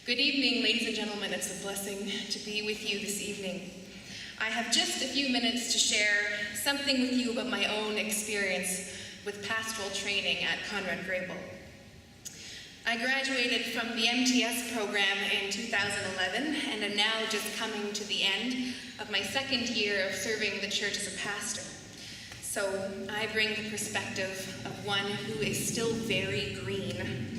Good evening, ladies and gentlemen. It's a blessing to be with you this evening. I have just a few minutes to share something with you about my own experience with pastoral training at Conrad Grebel. I graduated from the MTS program in 2011 and am now just coming to the end of my second year of serving the church as a pastor. So I bring the perspective of one who is still very green,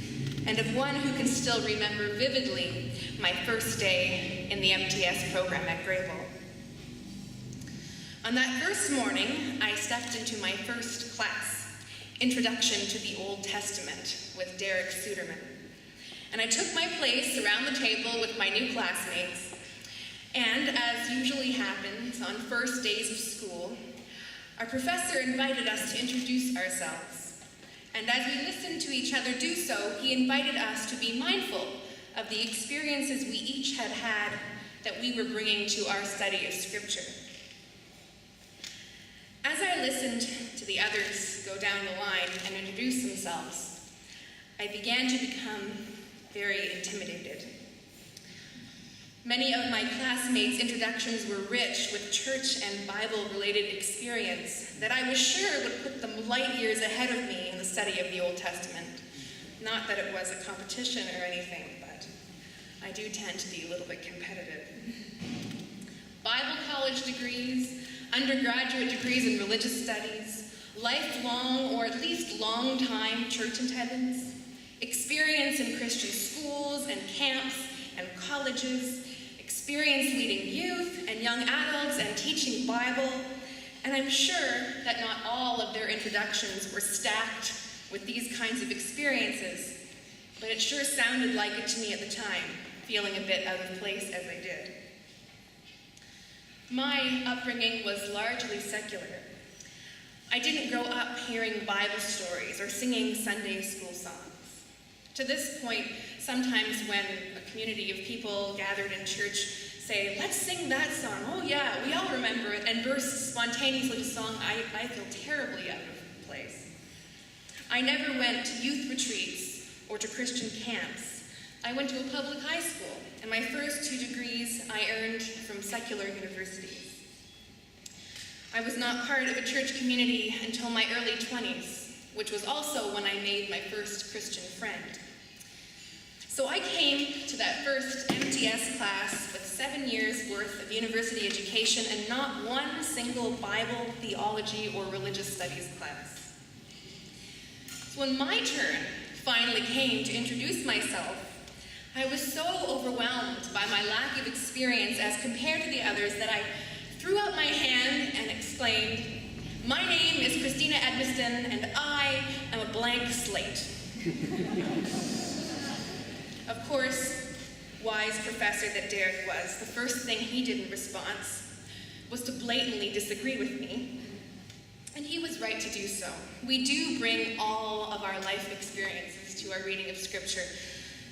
and of one who can still remember vividly my first day in the MTS program at Grebel. On that first morning, I stepped into my first class, Introduction to the Old Testament, with Derek Suderman. And I took my place around the table with my new classmates, and as usually happens on first days of school, our professor invited us to introduce ourselves. And as we listened to each other do so, he invited us to be mindful of the experiences we each had had that we were bringing to our study of Scripture. As I listened to the others go down the line and introduce themselves, I began to become very intimidated. Many of my classmates' introductions were rich with church and Bible-related experience that I was sure would put them light years ahead of me in the study of the Old Testament. Not that it was a competition or anything, but I do tend to be a little bit competitive. Bible college degrees, undergraduate degrees in religious studies, lifelong or at least long-time church attendance, experience in Christian schools and camps and colleges, experience leading youth and young adults and teaching Bible, and I'm sure that not all of their introductions were stacked with these kinds of experiences, but it sure sounded like it to me at the time, feeling a bit out of place as I did. My upbringing was largely secular. I didn't grow up hearing Bible stories or singing Sunday school songs. To this point, sometimes when a community of people gathered in church say, "Let's sing that song," "Oh yeah, we all remember it," and burst spontaneously into song, I feel terribly out of place. I never went to youth retreats or to Christian camps. I went to a public high school, and my first 2 degrees I earned from secular universities. I was not part of a church community until my early 20s, which was also when I made my first Christian friend. So I came to that first MTS class with 7 years worth of university education and not one single Bible, theology, or religious studies class. So when my turn finally came to introduce myself, I was so overwhelmed by my lack of experience as compared to the others that I threw out my hand and exclaimed, "My name is Christina Edminston, and I am a blank slate." Of course, wise professor that Derek was, the first thing he did in response was to blatantly disagree with me. And he was right to do so. We do bring all of our life experiences to our reading of Scripture,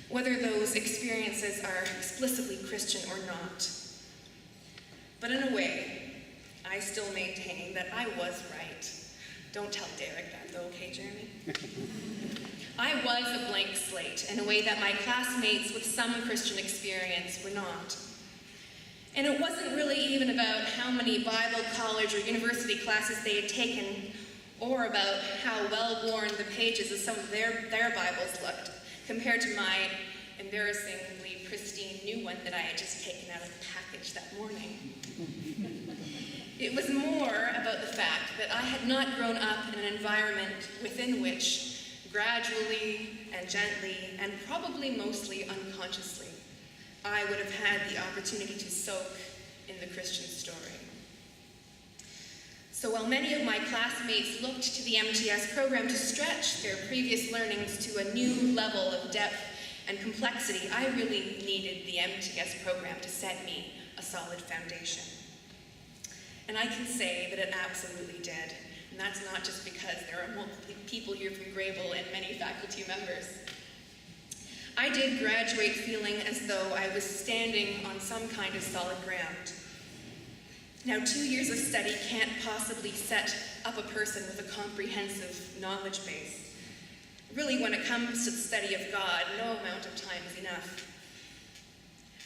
whether those experiences are explicitly Christian or not. But in a way, I still maintain that I was right. Don't tell Derek that though, okay, Jeremy? I was a blank slate in a way that my classmates with some Christian experience were not. And it wasn't really even about how many Bible college or university classes they had taken, or about how well-worn the pages of some of their Bibles looked, compared to my embarrassingly pristine new one that I had just taken out of the package that morning. It was more about the fact that I had not grown up in an environment within which, gradually and gently, and probably mostly unconsciously, I would have had the opportunity to soak in the Christian story. So while many of my classmates looked to the MTS program to stretch their previous learnings to a new level of depth and complexity, I really needed the MTS program to set me a solid foundation. And I can say that it absolutely did. And that's not just because there are multiple people here from Grebel and many faculty members. I did graduate feeling as though I was standing on some kind of solid ground. Now, 2 years of study can't possibly set up a person with a comprehensive knowledge base. Really, when it comes to the study of God, no amount of time is enough.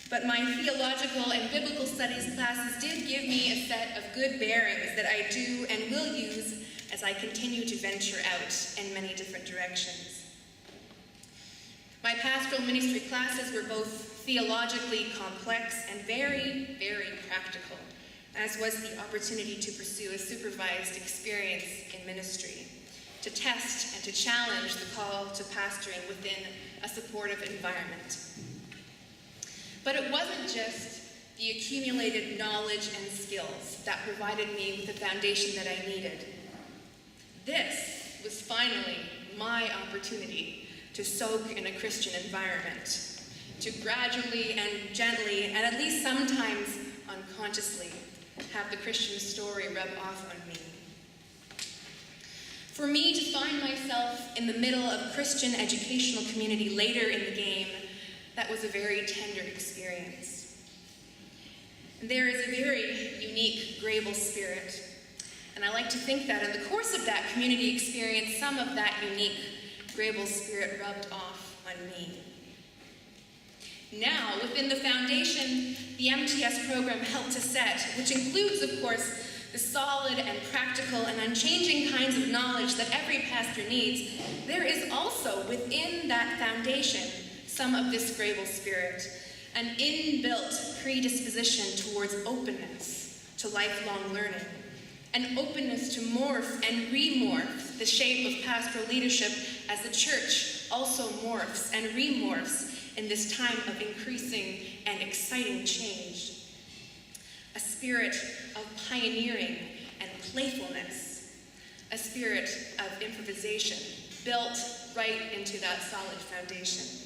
But my theological and biblical studies classes did give me a set of good bearings that I do and will use as I continue to venture out in many different directions. My pastoral ministry classes were both theologically complex and very, very practical, as was the opportunity to pursue a supervised experience in ministry, to test and to challenge the call to pastoring within a supportive environment. But it wasn't just the accumulated knowledge and skills that provided me with the foundation that I needed. This was finally my opportunity to soak in a Christian environment, to gradually and gently, and at least sometimes unconsciously, have the Christian story rub off on me. For me to find myself in the middle of Christian educational community later in the game, that was a very tender experience. There is a very unique Grebel spirit, and I like to think that in the course of that community experience, some of that unique Grebel spirit rubbed off on me. Now, within the foundation the MTS program helped to set, which includes, of course, the solid and practical and unchanging kinds of knowledge that every pastor needs, there is also within that foundation some of this Grebel spirit, an inbuilt predisposition towards openness to lifelong learning, an openness to morph and remorph the shape of pastoral leadership as the church also morphs and remorphs in this time of increasing and exciting change. A spirit of pioneering and playfulness, a spirit of improvisation built right into that solid foundation.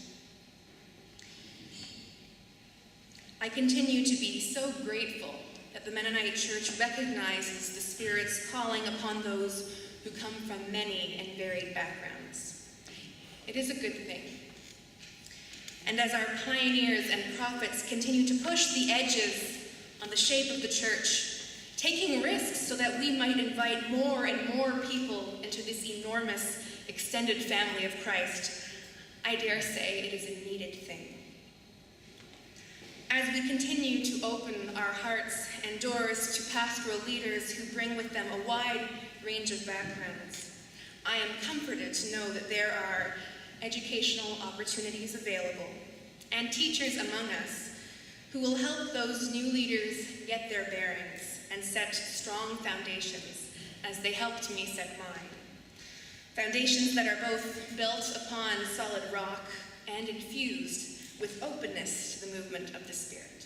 I continue to be so grateful that the Mennonite Church recognizes the Spirit's calling upon those who come from many and varied backgrounds. It is a good thing. And as our pioneers and prophets continue to push the edges on the shape of the church, taking risks so that we might invite more and more people into this enormous extended family of Christ, I dare say it is a needed thing. As we continue to open our hearts and doors to pastoral leaders who bring with them a wide range of backgrounds, I am comforted to know that there are educational opportunities available and teachers among us who will help those new leaders get their bearings and set strong foundations as they helped me set mine. Foundations that are both built upon solid rock and infused with openness to the movement of the Spirit.